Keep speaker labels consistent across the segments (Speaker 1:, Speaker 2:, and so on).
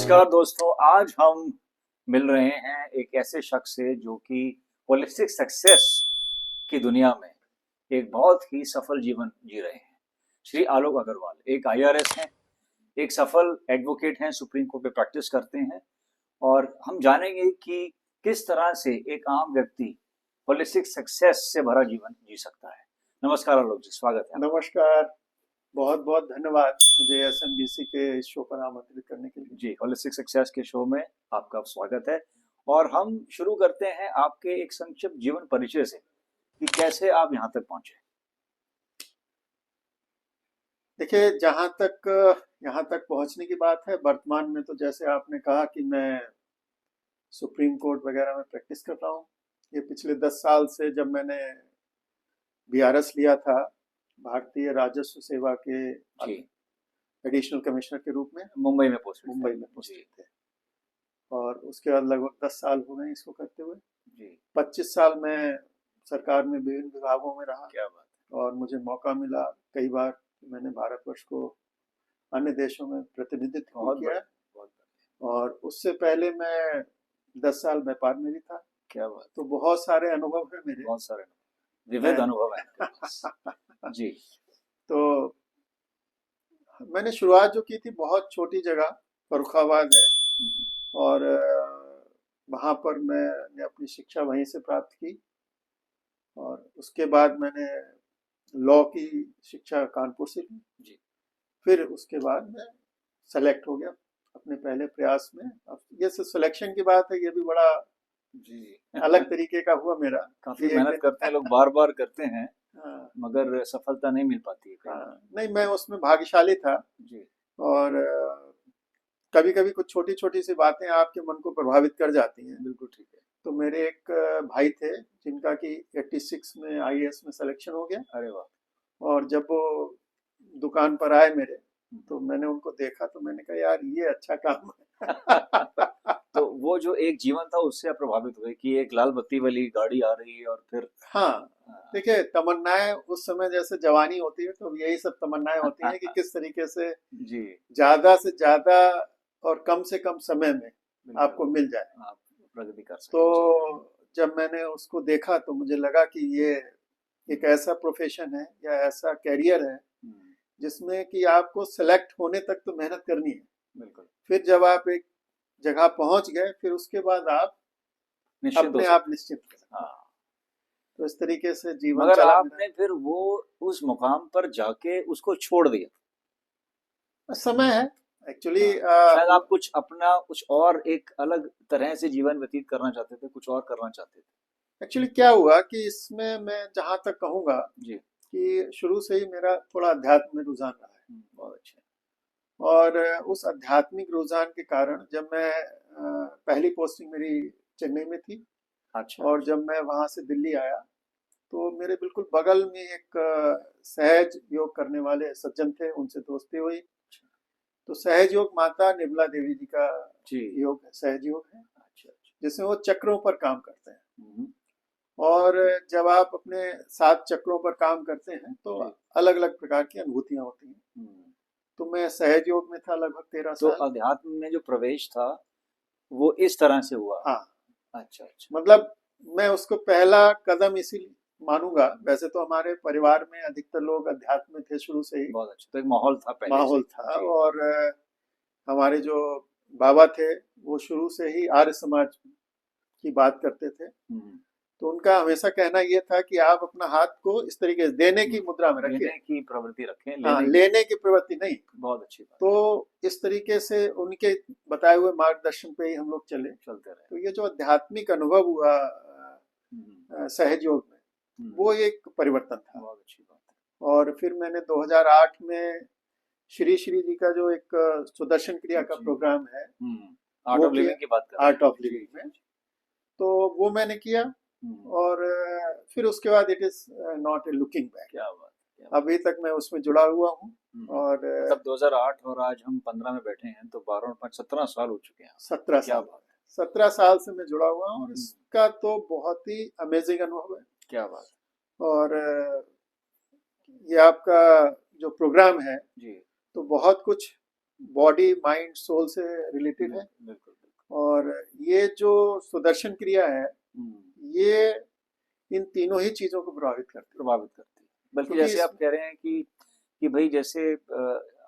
Speaker 1: नमस्कार दोस्तों, आज हम मिल रहे हैं एक ऐसे शख्स से जो कि होलिस्टिक सक्सेस की दुनिया में एक बहुत ही सफल जीवन जी रहे हैं। श्री आलोक अग्रवाल एक आईआरएस हैं, एक सफल एडवोकेट हैं, सुप्रीम कोर्ट में प्रैक्टिस करते हैं और हम जानेंगे कि किस तरह से एक आम व्यक्ति होलिस्टिक सक्सेस से भरा जीवन जी सकता है। नमस्कार आलोक जी, स्वागत है।
Speaker 2: नमस्कार, बहुत बहुत धन्यवाद मुझे एसएनबीसी के इस शो पर आमंत्रित करने के लिए।
Speaker 1: जी, होलिस्टिक सक्सेस के शो में आपका स्वागत है और हम शुरू करते हैं आपके एक संक्षिप्त जीवन परिचय से कि कैसे आप यहाँ तक पहुंचे।
Speaker 2: देखिए, यहाँ तक पहुंचने की बात है, वर्तमान में तो जैसे आपने कहा कि मैं सुप्रीम कोर्ट वगैरह में प्रैक्टिस कर रहा हूँ। ये पिछले 10 साल से जब मैंने बीआरएस लिया था, भारतीय राजस्व सेवा के
Speaker 1: जी,
Speaker 2: एडिशनल कमिश्नर के रूप में
Speaker 1: मुंबई में पोस्टेड
Speaker 2: मुंबई में पोस्टेड थे और उसके बाद लगभग 10 साल हो गए इसको करते हुए।
Speaker 1: जी,
Speaker 2: 25 साल मैं सरकार में विभिन्न विभागों में रहा
Speaker 1: क्या बात
Speaker 2: और मुझे मौका मिला कई बार कि मैंने भारतवर्ष को अन्य देशों में प्रतिनिधित्व
Speaker 1: बहुत
Speaker 2: किया है।
Speaker 1: बहुत
Speaker 2: और उससे पहले मैं 10 साल व्यापार में भी था।
Speaker 1: क्या बात,
Speaker 2: तो बहुत सारे अनुभव है मेरे।
Speaker 1: बहुत सारे विविध
Speaker 2: मैं
Speaker 1: अनुभव हैं आपके पास। जी,
Speaker 2: तो मैंने शुरुआत जो की थी बहुत छोटी जगह फर्रुखाबाद है और वहाँ पर मैंने अपनी शिक्षा वहीं से प्राप्त की और उसके बाद मैंने लॉ की शिक्षा कानपुर से ली।
Speaker 1: जी,
Speaker 2: फिर उसके बाद मैं सेलेक्ट हो गया अपने पहले प्रयास में। अब ये सिलेक्शन की बात है, ये भी बड़ा
Speaker 1: जी,
Speaker 2: अलग तरीके का हुआ मेरा।
Speaker 1: काफी
Speaker 2: कि एक
Speaker 1: मेहनत
Speaker 2: दिन
Speaker 1: करते हैं लोग, बार बार करते हैं
Speaker 2: हाँ,
Speaker 1: मगर सफलता नहीं मिल पाती है कई बार।
Speaker 2: हाँ, नहीं मैं उसमें भाग्यशाली था।
Speaker 1: जी,
Speaker 2: और कभी कभी कुछ छोटी छोटी सी बातें आपके मन को प्रभावित कर जाती हैं।
Speaker 1: बिल्कुल ठीक है।
Speaker 2: तो मेरे एक भाई थे जिनका कि 86 में आईएएस में सिलेक्शन हो गया।
Speaker 1: अरे वाह,
Speaker 2: और जब वो दुकान पर आए मेरे, तो मैंने उनको देखा तो मैंने कहा यार ये अच्छा काम है।
Speaker 1: तो वो जो एक जीवन था उससे आप प्रभावित हुए कि एक लाल बत्ती वाली गाड़ी आ रही है और फिर
Speaker 2: हाँ, देखिए तमन्नाएं उस समय जैसे जवानी होती है तो यही सब तमन्नाएं होती हैं कि किस तरीके से
Speaker 1: जी,
Speaker 2: ज्यादा से ज्यादा और कम से कम समय में
Speaker 1: बिल्कुल
Speaker 2: आपको मिल जाए।
Speaker 1: आप प्रगति कर सकें।
Speaker 2: तो जब मैंने उसको देखा तो मुझे लगा कि ये एक ऐसा प्रोफेशन है या ऐसा कैरियर है जिसमें कि आपको सेलेक्ट होने तक तो मेहनत करनी है।
Speaker 1: बिल्कुल
Speaker 2: फिर जब आप एक जगह पहुंच गए फिर उसके बाद आप
Speaker 1: निश्चित हो
Speaker 2: अपने
Speaker 1: सकते
Speaker 2: आप निश्चित हो सकते हैं।
Speaker 1: हाँ,
Speaker 2: तो इस तरीके से जीवन
Speaker 1: मगर
Speaker 2: चला
Speaker 1: आपने फिर वो उस मुकाम पर जाके उसको छोड़ दिया।
Speaker 2: मेरा। समय है एक्चुअली।
Speaker 1: हाँ, शायद आप कुछ अपना कुछ और एक अलग तरह से जीवन व्यतीत करना चाहते थे, कुछ और करना चाहते थे।
Speaker 2: एक्चुअली क्या हुआ कि इसमें मैं जहां तक कहूंगा
Speaker 1: जी,
Speaker 2: कि शुरू से ही मेरा थोड़ा अध्यात्म में रुझान रहा है।
Speaker 1: बहुत अच्छा।
Speaker 2: और उस आध्यात्मिक रुझान के कारण जब मैं पहली पोस्टिंग मेरी चेन्नई में थी
Speaker 1: अच्छा,
Speaker 2: और जब मैं वहां से दिल्ली आया तो मेरे बिल्कुल बगल में एक सहज योग करने वाले सज्जन थे, उनसे दोस्ती हुई। तो सहज योग माता निर्मला देवी जी का
Speaker 1: जी,
Speaker 2: योग है, सहज योग है,
Speaker 1: अच्छा, अच्छा।
Speaker 2: जिसमें वो चक्रों पर काम करते हैं।
Speaker 1: हम्म,
Speaker 2: और जब आप अपने 7 चक्रों पर काम करते हैं तो
Speaker 1: जी,
Speaker 2: अलग अलग प्रकार की अनुभूतियां होती हैं।
Speaker 1: हम्म।
Speaker 2: तो मैं सहज योग में था लगभग 13
Speaker 1: तो
Speaker 2: साल।
Speaker 1: अध्यात्म में जो प्रवेश था वो इस तरह से हुआ।
Speaker 2: हाँ,
Speaker 1: अच्छा, अच्छा।
Speaker 2: मतलब मैं उसको पहला कदम इसीलिए मानूंगा। वैसे तो हमारे परिवार में अधिकतर लोग अध्यात्म में थे शुरू से ही,
Speaker 1: बहुत अच्छा, तो एक माहौल था पहले से
Speaker 2: माहौल
Speaker 1: ही।
Speaker 2: था।
Speaker 1: जी,
Speaker 2: और हमारे जो बाबा थे वो शुरू से ही आर्य समाज की बात करते थे।
Speaker 1: हम्म,
Speaker 2: तो उनका हमेशा कहना ये था कि आप अपना हाथ को इस तरीके से देने की मुद्रा में रखिए।
Speaker 1: लेने की प्रवृत्ति रखें,
Speaker 2: हाँ,
Speaker 1: लेने की।
Speaker 2: लेने की प्रवृत्ति नहीं।
Speaker 1: बहुत अच्छी बात,
Speaker 2: तो इस तरीके से उनके बताए हुए मार्गदर्शन पे ही हम लोग चले।
Speaker 1: चलते रहे।
Speaker 2: तो ये जो आध्यात्मिक अनुभव हुआ सहज योग में, वो एक परिवर्तन था।
Speaker 1: बहुत अच्छी बात है।
Speaker 2: और फिर मैंने 2008 में श्री श्री जी का जो एक सुदर्शन क्रिया का
Speaker 1: जी,
Speaker 2: प्रोग्राम है
Speaker 1: आर्ट
Speaker 2: वो
Speaker 1: ऑफ लिविंग
Speaker 2: किया,
Speaker 1: की बात कर रहे
Speaker 2: आर्ट
Speaker 1: हैं।
Speaker 2: ऑफ
Speaker 1: जी,
Speaker 2: लिविंग में।
Speaker 1: जी,
Speaker 2: तो वो मैंने किया। और फिर उसके बाद it is not a looking back.
Speaker 1: क्या बात, क्या बात।
Speaker 2: अभी तक मैं उसमें जुड़ा हुआ हूँ। और
Speaker 1: मतलब 2008 और आज हम 15 में बैठे हैं तो 12 और 5 17 साल हो चुके हैं।
Speaker 2: 17
Speaker 1: क्या
Speaker 2: साल
Speaker 1: बात,
Speaker 2: 17 साल से मैं जुड़ा हुआ हूँ और इसका तो बहुत ही अमेजिंग अनुभव है।
Speaker 1: क्या बात।
Speaker 2: और ये आपका जो प्रोग्राम है
Speaker 1: जी,
Speaker 2: तो बहुत कुछ बॉडी माइंड सोल से रिलेटेड है।
Speaker 1: बिल्कुल बिल्कुल।
Speaker 2: और ये जो सुदर्शन क्रिया है, ये इन तीनों ही चीजों को
Speaker 1: प्रभावित करती है। बल्कि
Speaker 2: क्योंकि
Speaker 1: जैसे आप कह रहे हैं कि भाई जैसे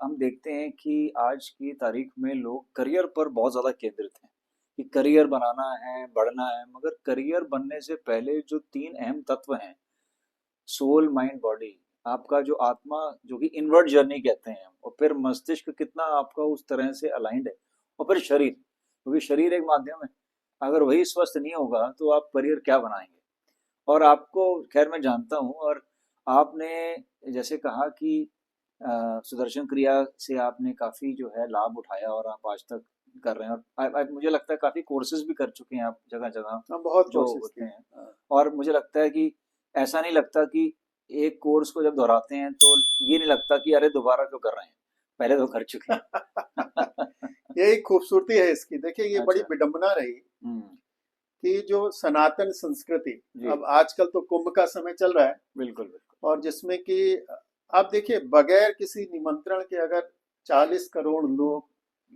Speaker 1: हम देखते हैं कि आज की तारीख में लोग करियर पर बहुत ज़्यादा केंद्रित हैं कि करियर बनाना है, बढ़ना है, मगर करियर बनने से पहले जो 3 अहम तत्व हैं, सोल, माइंड, बॉडी, आपका जो आत्मा, जो कि इनवर्ड जर्नी कहते हैं, और फिर मस्तिष्क कितना आपका उस तरह से अलाइंड है, और फिर शरीर, क्योंकि शरीर एक माध्यम है। अगर वही स्वस्थ नहीं होगा तो आप करियर क्या बनाएंगे? और आपको खैर मैं जानता हूँ, और आपने जैसे कहा कि सुदर्शन क्रिया से आपने काफ़ी जो है लाभ उठाया और आप आज तक कर रहे हैं, और मुझे लगता है काफ़ी कोर्सेज भी कर चुके हैं आप जगह जगह
Speaker 2: हम बहुत
Speaker 1: जो
Speaker 2: कोशिश
Speaker 1: होते
Speaker 2: की।
Speaker 1: हैं। और मुझे लगता है कि ऐसा नहीं लगता कि एक कोर्स को जब दोहराते हैं तो ये नहीं लगता कि अरे दोबारा क्यों कर रहे हैं, पहले तो कर चुके हैं।
Speaker 2: यही खूबसूरती है इसकी। देखिए, ये बड़ी
Speaker 1: अच्छा।
Speaker 2: विडंबना रही
Speaker 1: हम्म।
Speaker 2: कि जो सनातन संस्कृति,
Speaker 1: जी।
Speaker 2: अब आजकल तो कुंभ का समय चल रहा है,
Speaker 1: बिल्कुल बिल्कुल।
Speaker 2: और जिसमें कि आप देखिए, बगैर किसी निमंत्रण के अगर 40 करोड़ लोग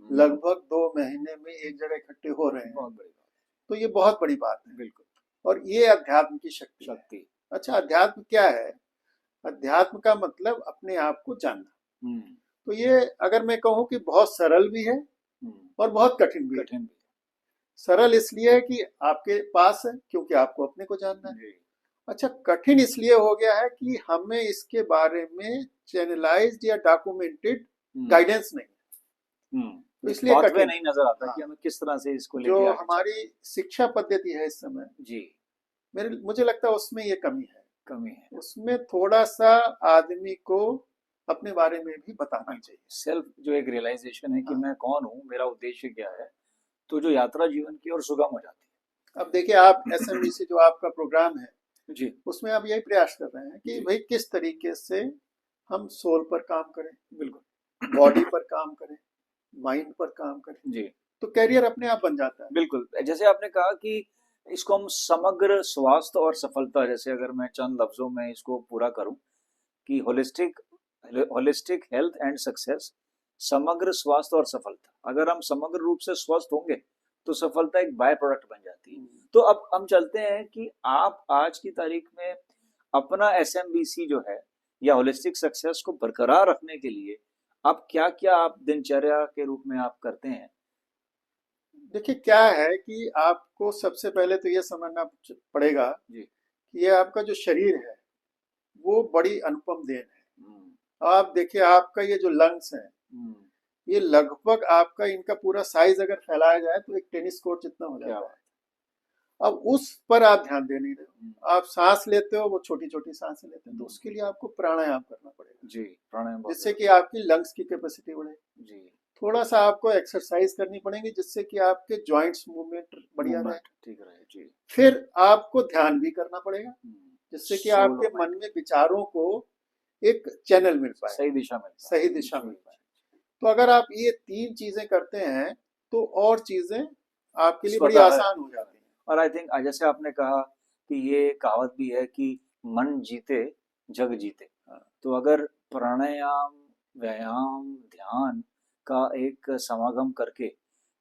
Speaker 2: लगभग 2 महीने में एक जगह इकट्ठे हो रहे हैं,
Speaker 1: बहुत बड़ी बात।
Speaker 2: तो ये बहुत बड़ी बात है।
Speaker 1: बिल्कुल।
Speaker 2: और ये अध्यात्म की शक्ति है।
Speaker 1: शक्ति।
Speaker 2: अच्छा, अध्यात्म क्या है? अध्यात्म का मतलब अपने आप को जानना।
Speaker 1: हम्म।
Speaker 2: तो ये अगर मैं कहूँ कि बहुत सरल भी है और बहुत कठिन भी है।
Speaker 1: कठिन भी
Speaker 2: सरल इसलिए है कि आपके पास है, क्योंकि आपको अपने को जानना है।
Speaker 1: जी।
Speaker 2: अच्छा, कठिन इसलिए हो गया है कि हमें इसके बारे में चैनलाइज्ड या डॉक्यूमेंटेड गाइडेंस नहीं है, तो इसलिए
Speaker 1: पाथवे
Speaker 2: कठिन
Speaker 1: नहीं
Speaker 2: है।
Speaker 1: नजर आता
Speaker 2: हाँ,
Speaker 1: कि हमें किस तरह से इसको
Speaker 2: जो
Speaker 1: लेके आगे चलना
Speaker 2: हमारी शिक्षा पद्धति है इस समय,
Speaker 1: है। जी।
Speaker 2: मुझे लगता है उसमें ये कमी है।
Speaker 1: कमी है।
Speaker 2: उसमें थोड़ा सा आदमी को अपने बारे में भी बताना चाहिए।
Speaker 1: सेल्फ जो एक रियलाइजेशन है कि
Speaker 2: हाँ।
Speaker 1: मैं कौन हूँ, मेरा उद्देश्य क्या है, तो जो यात्रा जीवन की और सुगम हो जाती
Speaker 2: अब देखिए, आप एसएमबीसी जो आपका प्रोग्राम है,
Speaker 1: है। जी।
Speaker 2: उसमें आप यही प्रयास कर रहे हैं कि
Speaker 1: जी।
Speaker 2: भाई किस तरीके से हम सोल पर काम करें,
Speaker 1: बिल्कुल।
Speaker 2: बॉडी पर काम करें, माइंड पर काम करें,
Speaker 1: जी।
Speaker 2: तो कैरियर अपने आप बन जाता है।
Speaker 1: बिल्कुल, जैसे आपने कहा कि इसको हम समग्र स्वास्थ्य और सफलता, जैसे अगर मैं चंद लफ्जों में इसको पूरा करूं कि holistic holistic health and success, समग्र स्वास्थ्य और सफलता, अगर हम समग्र रूप से स्वस्थ होंगे तो सफलता एक बाय प्रोडक्ट बन जाती है। तो अब हम चलते हैं कि आप आज की तारीख में अपना एसएमबीसी जो है या होलिस्टिक सक्सेस को बरकरार रखने के लिए आप क्या क्या आप दिनचर्या के रूप में आप करते हैं?
Speaker 2: देखिए, क्या है कि आपको सबसे पहले तो ये समझना पड़ेगा
Speaker 1: जी।
Speaker 2: कि ये आपका जो शरीर है, वो बड़ी अनुपम देन है।
Speaker 1: हम्म।
Speaker 2: आप देखिए, आपका ये जो लंग्स है,
Speaker 1: हम्म।
Speaker 2: ये लगभग आपका इनका पूरा साइज अगर फैलाया जाए तो एक टेनिस कोर्ट जितना हो
Speaker 1: क्या
Speaker 2: जाता
Speaker 1: बात।
Speaker 2: है। अब उस पर आप ध्यान दे नहीं रहे हो।
Speaker 1: हम्म।
Speaker 2: आप सांस लेते हो, वो छोटी छोटी सांसें लेते हो, तो
Speaker 1: हम्म।
Speaker 2: उसके लिए आपको प्राणायाम करना पड़ेगा,
Speaker 1: जी। प्राणायाम बहुत
Speaker 2: जिससे कि
Speaker 1: जरूरी
Speaker 2: आपकी लंग्स की कैपेसिटी बढ़े।
Speaker 1: है। जी।
Speaker 2: थोड़ा सा आपको एक्सरसाइज करनी पड़ेगी, जिससे कि आपके जॉइंट्स मूवमेंट बढ़िया रहे।
Speaker 1: मूवमेंट ठीक रहे। जी।
Speaker 2: फिर आपको ध्यान भी करना पड़ेगा, जिससे कि
Speaker 1: सोल
Speaker 2: आपके
Speaker 1: और
Speaker 2: मन
Speaker 1: माइंड
Speaker 2: में विचारों को एक चैनल मिल पाए,
Speaker 1: सही दिशा मिल पाए।
Speaker 2: सही दिशा
Speaker 1: जी।
Speaker 2: मिल पाए। तो अगर आप ये 3 चीजें करते हैं, तो और चीजें आपके लिए बड़ी
Speaker 1: स्वतः
Speaker 2: आसान हो जाती हैं।
Speaker 1: और आई थिंक जैसे आपने कहा कि ये कहावत भी है कि मन जीते जग जीते।
Speaker 2: हाँ।
Speaker 1: तो अगर प्राणायाम, व्यायाम, ध्यान का एक समागम करके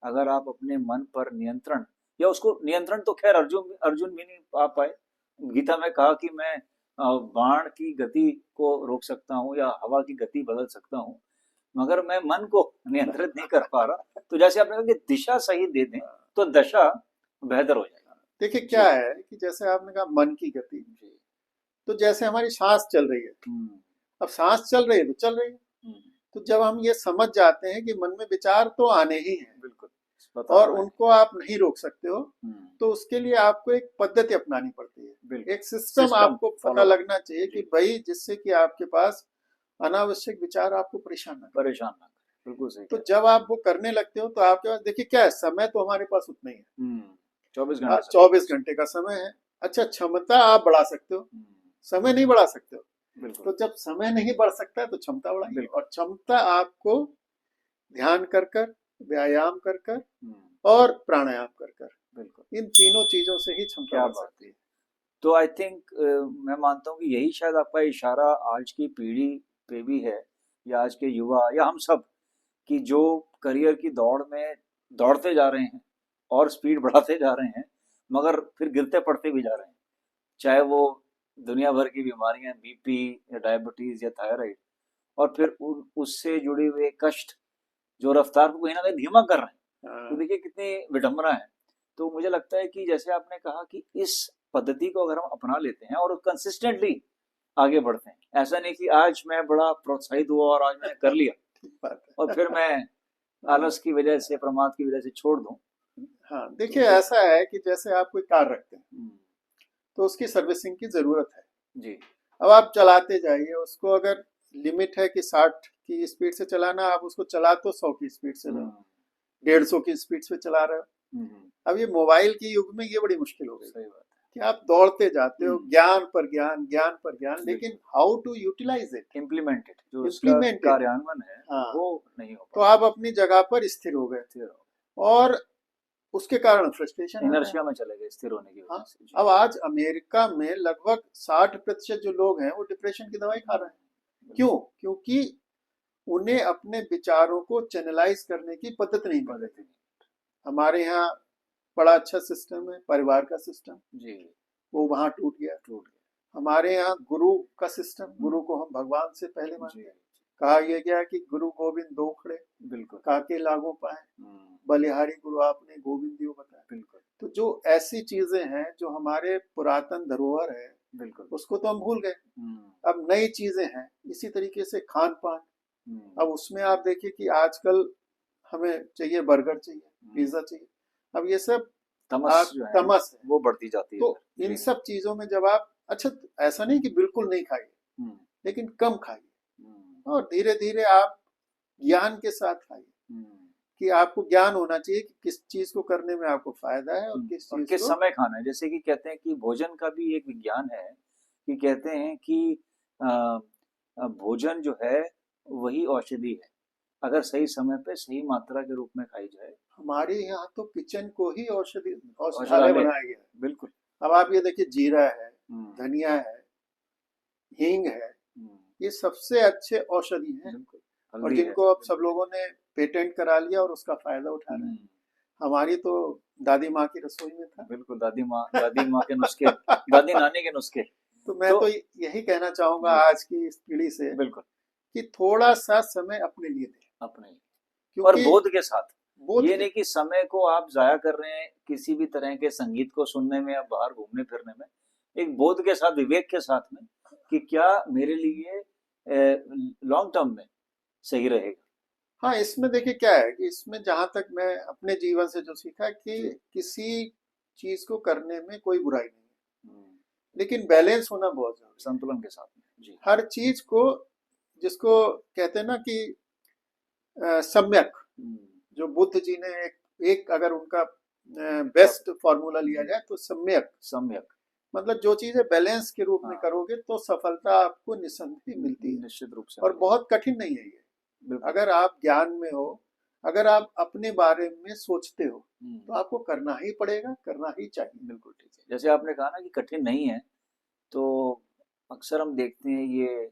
Speaker 1: अगर आप अपने मन पर नियंत्रण, या उसको नियंत्रण तो खैर अर्जुन अर्जुन भी नहीं पा पाए। गीता में कहा कि मैं बाण की गति को रोक सकता हूँ या हवा की गति बदल सकता हूँ, मगर मैं मन को नियंत्रित नहीं कर पा रहा। तो जैसे आपने कहा कि दिशा सही दे दें तो दशा बेहतर हो जाएगी।
Speaker 2: देखिए,
Speaker 1: जी।
Speaker 2: क्या है कि जैसे आपने कहा मन की गति,
Speaker 1: जी।
Speaker 2: तो जैसे हमारी सांस चल रही है,
Speaker 1: हम्म।
Speaker 2: अब सांस चल रही है तो चल रही है।
Speaker 1: हम्म।
Speaker 2: तो जब हम ये समझ जाते हैं कि मन में विचार तो आने ही हैं
Speaker 1: बिल्कुल।
Speaker 2: और
Speaker 1: बताना है।
Speaker 2: उनको आप नहीं रोक सकते हो, तो उसके लिए आपको एक पद्धति अपनानी पड़ती है,
Speaker 1: बिल्कुल।
Speaker 2: एक सिस्टम
Speaker 1: सिस्टम
Speaker 2: आपको पता
Speaker 1: फॉलो
Speaker 2: लगना चाहिए
Speaker 1: जी।
Speaker 2: कि भाई, जिससे कि आपके पास अनावश्यक विचार आपको परेशान ना करें।
Speaker 1: परेशान ना करे। बिल्कुल सही
Speaker 2: तो
Speaker 1: कह
Speaker 2: जब आप वो करने लगते हो, तो आपके पास देखिए क्या है, समय तो हमारे पास उतना ही है।
Speaker 1: रहे हैं। 24 घंटे सबके
Speaker 2: 24
Speaker 1: पास।
Speaker 2: घंटे का समय है। अच्छा, क्षमता आप बढ़ा सकते हो, समय नहीं बढ़ा सकते हो।
Speaker 1: बिल्कुल।
Speaker 2: तो जब समय नहीं बढ़ सकता है तो क्षमता बढ़ाइए,
Speaker 1: बिल्कुल।
Speaker 2: और क्षमता आपको ध्यान कर कर, व्यायाम कर कर
Speaker 1: हम्म।
Speaker 2: और प्राणायाम कर कर,
Speaker 1: बिल्कुल।
Speaker 2: इन तीनों चीजों से ही क्षमता
Speaker 1: क्या
Speaker 2: बढ़
Speaker 1: बात
Speaker 2: सकती है।
Speaker 1: तो आई थिंक मैं मानता हूँ कि यही शायद आपका इशारा आज की पीढ़ी पे भी है, या आज के युवा या हम सब, कि जो करियर की दौड़ में दौड़ते जा रहे हैं और स्पीड बढ़ाते जा रहे हैं, मगर फिर गिरते पड़ते भी जा रहे हैं, चाहे वो दुनिया भर की बीमारियां, बीपी या डायबिटीज या थायराइड, और फिर उससे जुड़े हुए कष्ट जो रफ्तार को कहीं ना कहीं धीमा कर रहे हैं। तो
Speaker 2: हाँ,
Speaker 1: देखिए कितनी विडंबना है। तो मुझे लगता है कि जैसे आपने कहा कि इस पद्धति को अगर हम अपना लेते हैं और कंसिस्टेंटली आगे बढ़ते हैं, ऐसा नहीं कि आज मैं बड़ा प्रोत्साहित हुआ और आज मैंने कर लिया
Speaker 2: ठीक बात
Speaker 1: और
Speaker 2: है।
Speaker 1: फिर मैं
Speaker 2: हाँ,
Speaker 1: आलस की वजह से, प्रमाद की वजह से छोड़ दूं।
Speaker 2: हाँ,
Speaker 1: तो
Speaker 2: देखिए
Speaker 1: फिर
Speaker 2: ऐसा है कि जैसे आप कोई कार रखते हैं
Speaker 1: हम्म,
Speaker 2: तो उसकी सर्विसिंग की जरूरत है।
Speaker 1: जी।
Speaker 2: अब आप चलाते जाइए उसको, अगर लिमिट है कि 60 की स्पीड से चलाना, आप उसको चला तो 100 की स्पीड से रहे हो,
Speaker 1: हम्म,
Speaker 2: 150 की स्पीड से चला रहे हो।
Speaker 1: हम्म,
Speaker 2: अब ये मोबाइल के युग में ये बड़ी मुश्किल हो गई
Speaker 1: सही बात
Speaker 2: कि आप दौड़ते जाते
Speaker 1: है।
Speaker 2: हो, ज्ञान पर ज्ञान, ज्ञान पर ज्ञान, लेकिन
Speaker 1: बिल्कुल।
Speaker 2: How to utilise it,
Speaker 1: implemented जो उसका
Speaker 2: इम्प्लीमेंट इट।
Speaker 1: कार्यान्वयन है
Speaker 2: हाँ,
Speaker 1: वो नहीं हो
Speaker 2: तो
Speaker 1: पाता।
Speaker 2: आप अपनी जगह पर स्थिर हो गए
Speaker 1: स्थिर
Speaker 2: और उसके कारण फ्रस्ट्रेशन आ गया।
Speaker 1: इनर्शिया में चले गए स्थिर होने की
Speaker 2: हाँ,
Speaker 1: वजह से। जी।
Speaker 2: अब आज अमेरिका में लगभग 60% जो लोग हैं वो डिप्रेशन की दवाई खा रहे हैं। क्यों? क्योंकि उन्हें अपने विचारों को चैनलाइज करने की पद्धति नहीं मिल रही।
Speaker 1: पद्धति
Speaker 2: हमारे यहाँ बड़ा अच्छा सिस्टम है, परिवार का सिस्टम,
Speaker 1: जी
Speaker 2: वो वहाँ टूट गया।
Speaker 1: टूट
Speaker 2: हमारे यहाँ गुरु का सिस्टम,
Speaker 1: गया।
Speaker 2: गुरु को हम भगवान से पहले
Speaker 1: जी
Speaker 2: मानते हैं। कहा यह गया कि गुरु गोविंद दो खड़े,
Speaker 1: बिल्कुल।
Speaker 2: काके लागू पाए, बलिहारी गुरु आपने गोविंद दियो बताया।
Speaker 1: बिल्कुल
Speaker 2: तो जो ऐसी चीजें हैं जो हमारे पुरातन धरोहर है,
Speaker 1: बिल्कुल।
Speaker 2: उसको तो हम भूल गए। अब नई चीजें हैं, इसी तरीके से खान पान। अब उसमें आप देखिए कि आजकल हमें चाहिए बर्गर, चाहिए पिज्जा, चाहिए। अब ये सब
Speaker 1: तमस जो है
Speaker 2: तमस है।
Speaker 1: वो बढ़ती जाती है
Speaker 2: तो
Speaker 1: फिर।
Speaker 2: इन
Speaker 1: जी।
Speaker 2: सब चीजों में जब आप, अच्छा ऐसा नहीं कि बिल्कुल नहीं खाइए, लेकिन कम खाइए और धीरे धीरे आप ज्ञान के साथ खाइए कि आपको ज्ञान होना चाहिए कि किस चीज को करने में आपको फायदा है और किस
Speaker 1: और
Speaker 2: चीज
Speaker 1: किस
Speaker 2: को।
Speaker 1: समय खाना है, जैसे कि कहते हैं कि भोजन का भी एक विज्ञान है, कि कहते हैं कि भोजन जो है वही औषधि है, अगर सही समय पे सही मात्रा के रूप में खाई जाए।
Speaker 2: हमारे यहाँ तो किचन को ही औषधालय
Speaker 1: औषधालय।
Speaker 2: बनाया गया है।
Speaker 1: बिल्कुल।
Speaker 2: अब आप ये देखिए, जीरा है,
Speaker 1: हम्म,
Speaker 2: धनिया है, हींग है,
Speaker 1: हम्म,
Speaker 2: ये सबसे अच्छे औषधि हैं
Speaker 1: बिल्कुल।
Speaker 2: और
Speaker 1: हल्दी है।
Speaker 2: जिनको अब सब लोगों ने पेटेंट करा लिया और उसका फायदा उठा रहे हैं। हमारी तो दादी माँ की रसोई में था।
Speaker 1: बिल्कुल। दादी माँ के नुस्खे, दादी नानी के नुस्खे।
Speaker 2: तो मैं
Speaker 1: तो
Speaker 2: तो यही कहना चाहूंगा
Speaker 1: जी
Speaker 2: आज की इस पीढ़ी से
Speaker 1: बिल्कुल
Speaker 2: कि थोड़ा सा समय अपने लिए दें,
Speaker 1: अपने, और
Speaker 2: क्योंकि
Speaker 1: बोध के साथ।
Speaker 2: बोध
Speaker 1: ये
Speaker 2: के।
Speaker 1: नहीं कि समय को आप जाया कर रहे हैं किसी भी तरह के संगीत को सुनने में या बाहर घूमने फिरने में, एक बोध के साथ, विवेक के साथ में, कि क्या मेरे लिए लॉन्ग टर्म में सही रहेगा।
Speaker 2: हाँ, इसमें देखिए क्या है कि इसमें जहां तक मैं अपने जीवन से जो सीखा कि
Speaker 1: जी।
Speaker 2: किसी चीज को करने में कोई बुराई नहीं है,
Speaker 1: हम्म,
Speaker 2: लेकिन बैलेंस होना बहुत जरूरी है।
Speaker 1: संतुलन के साथ में। जी।
Speaker 2: हर चीज को, जिसको कहते हैं ना कि सम्यक,
Speaker 1: हम्म,
Speaker 2: जो बुद्ध जी ने एक अगर उनका बेस्ट फॉर्मूला लिया जाए तो सम्यक,
Speaker 1: सम्यक।
Speaker 2: मतलब जो चीजें बैलेंस के रूप में
Speaker 1: हाँ,
Speaker 2: करोगे तो सफलता आपको निसंदेह मिलती है
Speaker 1: निश्चित रूप से
Speaker 2: और
Speaker 1: मिलेगा।
Speaker 2: बहुत कठिन नहीं है ये।
Speaker 1: बिल्कुल।
Speaker 2: अगर आप ज्ञान में हो, अगर आप अपने बारे में सोचते हो, तो आपको करना ही पड़ेगा, करना ही चाहिए।
Speaker 1: बिल्कुल ठीक है। जैसे आपने कहा ना कि कठिन नहीं है, तो अक्सर हम देखते हैं ये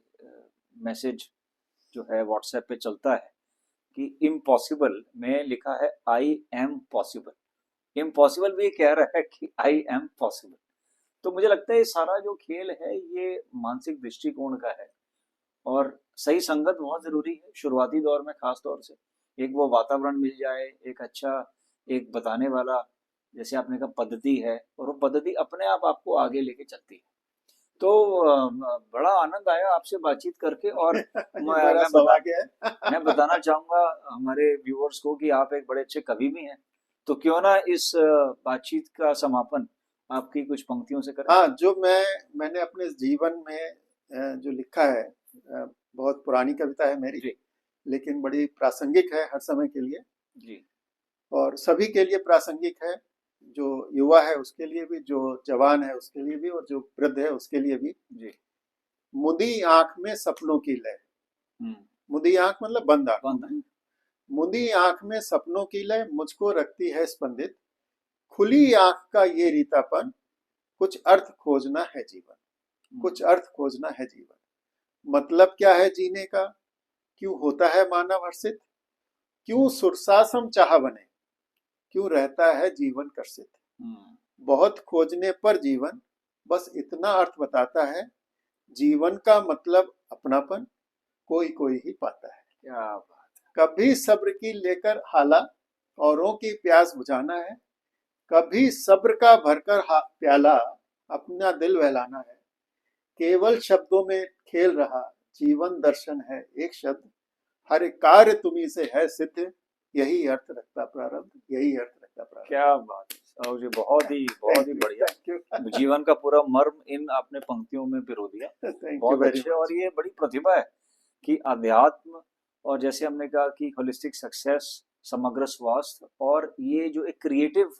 Speaker 1: मैसेज जो है व्हाट्सएप पे चलता है कि इम्पॉसिबल में लिखा है आई एम पॉसिबल। इम्पॉसिबल भी कह रहा है कि आई एम पॉसिबल। तो मुझे लगता है ये सारा जो खेल है ये मानसिक दृष्टिकोण का है, और सही संगत बहुत जरूरी है शुरुआती दौर में, खास तौर से एक वो वातावरण मिल जाए, एक अच्छा, एक बताने वाला, जैसे आपने कहा पद्धति है, और वो पद्धति अपने आप आपको आगे लेके चलती है। तो बड़ा आनंद आया आपसे बातचीत करके, और
Speaker 2: ये मेरा सौभाग्य है।
Speaker 1: मैं बताना चाहूंगा हमारे व्यूअर्स को कि आप एक बड़े अच्छे कवि भी हैं, तो क्यों ना इस बातचीत का समापन आपकी कुछ पंक्तियों से करें।
Speaker 2: हाँ, जो मैंने अपने जीवन में जो लिखा है, बहुत पुरानी कविता है मेरी,
Speaker 1: जी
Speaker 2: लेकिन बड़ी प्रासंगिक है हर समय के लिए
Speaker 1: जी
Speaker 2: और सभी के लिए प्रासंगिक है। जो युवा है उसके लिए भी, जो जवान है उसके लिए भी और जो वृद्ध है उसके लिए भी।
Speaker 1: जी।
Speaker 2: मुदी आंख में सपनों की लय, मुदी आंख मतलब बंद आंखों
Speaker 1: बंद।
Speaker 2: में, मुदी आंख में सपनों की लय मुझको रखती है स्पंदित, खुली आंख का ये रीतापन, कुछ अर्थ खोजना है जीवन, कुछ अर्थ खोजना है जीवन। मतलब क्या है जीने का, क्यों होता है मानव हर्षित, क्यों सुरसासम चाह बने, क्यों रहता है जीवन कर्षित। बहुत खोजने पर जीवन बस इतना अर्थ बताता है, जीवन का मतलब अपनापन कोई कोई ही पाता है।
Speaker 1: क्या बात।
Speaker 2: कभी सब्र की लेकर हाला, औरों की प्यास बुझाना है, कभी सब्र का भरकर प्याला, अपना दिल बहलाना है। केवल शब्दों में खेल रहा जीवन दर्शन है एक शब्द, हर कार्य तुम्ही से है सिद्ध, यही अर्थ रखता प्रारब्ध, यही अर्थ रखता प्रारब्ध।
Speaker 1: क्या बात है साहब जी, बहुत ही बढ़िया। जीवन का पूरा मर्म इन आपने पंक्तियों में पिरो दिया। बहुत अच्छे। और ये बड़ी प्रतिभा है कि अध्यात्म और जैसे हमने कहा कि होलिस्टिक सक्सेस, समग्र स्वास्थ्य, और ये जो एक क्रिएटिव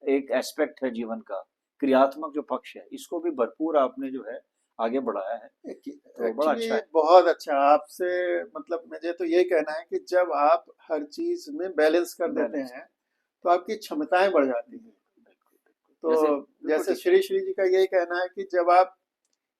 Speaker 1: एक एस्पेक्ट है जीवन का, क्रियात्मक जो पक्ष है, इसको भी भरपूर आपने जो है आगे बढ़ाया है। तो बड़ा अच्छा है।
Speaker 2: बहुत अच्छा। आपसे मतलब मुझे तो यही कहना है कि जब आप हर चीज में बैलेंस कर देते हैं तो आपकी क्षमताएं बढ़ जाती हैं। तो जैसे श्री श्री जी का यही कहना है कि जब आप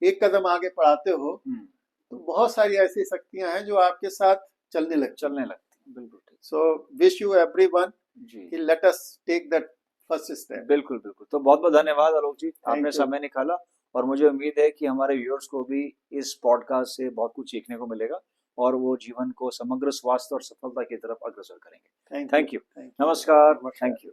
Speaker 2: एक कदम आगे बढ़ाते हो तो बहुत सारी ऐसी शक्तियां हैं जो आपके साथ चलने लगती।
Speaker 1: बिल्कुल ठीक।
Speaker 2: सो विश यू एवरीवन कि let us take that first step.
Speaker 1: बिल्कुल बिल्कुल। तो बहुत बहुत धन्यवाद आलोक जी, आपने समय निकाला, और मुझे उम्मीद है कि हमारे व्यूअर्स को भी इस पॉडकास्ट से बहुत कुछ सीखने को मिलेगा और वो जीवन को समग्र स्वास्थ्य और सफलता की तरफ अग्रसर करेंगे। Thank you. नमस्कार। Thank you.